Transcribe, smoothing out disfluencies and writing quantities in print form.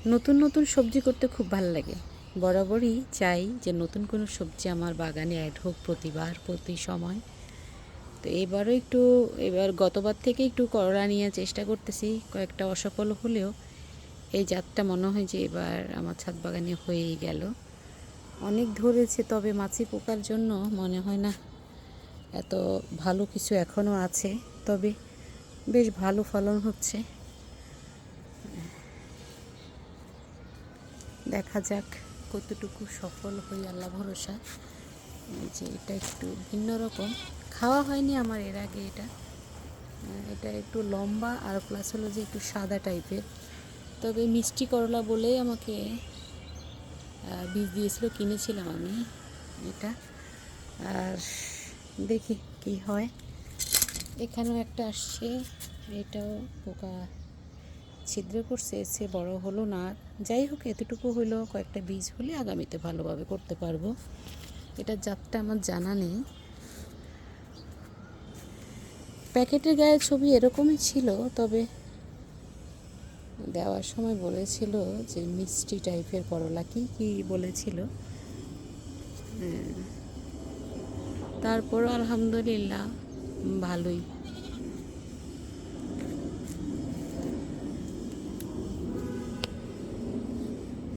নতুন নতুন সবজি করতে খুব ভালো লাগে। বরাবরই চাই যে নতুন কোনো সবজি আমার বাগানে অ্যাড হোক প্রতিবার প্রতি সময়। তো এবার গতবার থেকে একটু করলা নিয়ে চেষ্টা করতেছি, কয়েকটা অসফল হলেও এই জাতটা মনে হয় যে এবার আমার ছাদ বাগানে হয়েই গেল। অনেক ধরেছে, তবে মাছি পোকার জন্য মনে হয় না এত ভালো কিছু এখনও আছে, তবে বেশ ভালো ফলন হচ্ছে। দেখা যাক কতটুকু সফল হই, আল্লাহ ভরসা। যে এটা একটু ভিন্ন রকম, খাওয়া হয়নি আমার এর আগে। এটা একটু লম্বা আর প্লাস হলো যে একটু সাদা টাইপের, তবে মিষ্টি করলা বলেই আমাকে বীজ দিয়েছিল, কিনেছিলাম আমি এটা। আর দেখি কি হয়। এখানেও একটা আসছে, এটাও পোকা ছিদ্র করছে, সে বড় হলো না। যাই হোক, এতটুকু হলো, কয়েকটা বীজ হলে আগামীতে ভালোভাবে করতে পারবো। এটার জাতটা আমার জানা নেই। প্যাকেটের গায়ে ছবি এরকমই ছিল, তবে দেওয়ার সময় বলেছিল যে মিষ্টি টাইপের করলা, কি কি বলেছিল। তারপর আলহামদুলিল্লাহ ভালোই।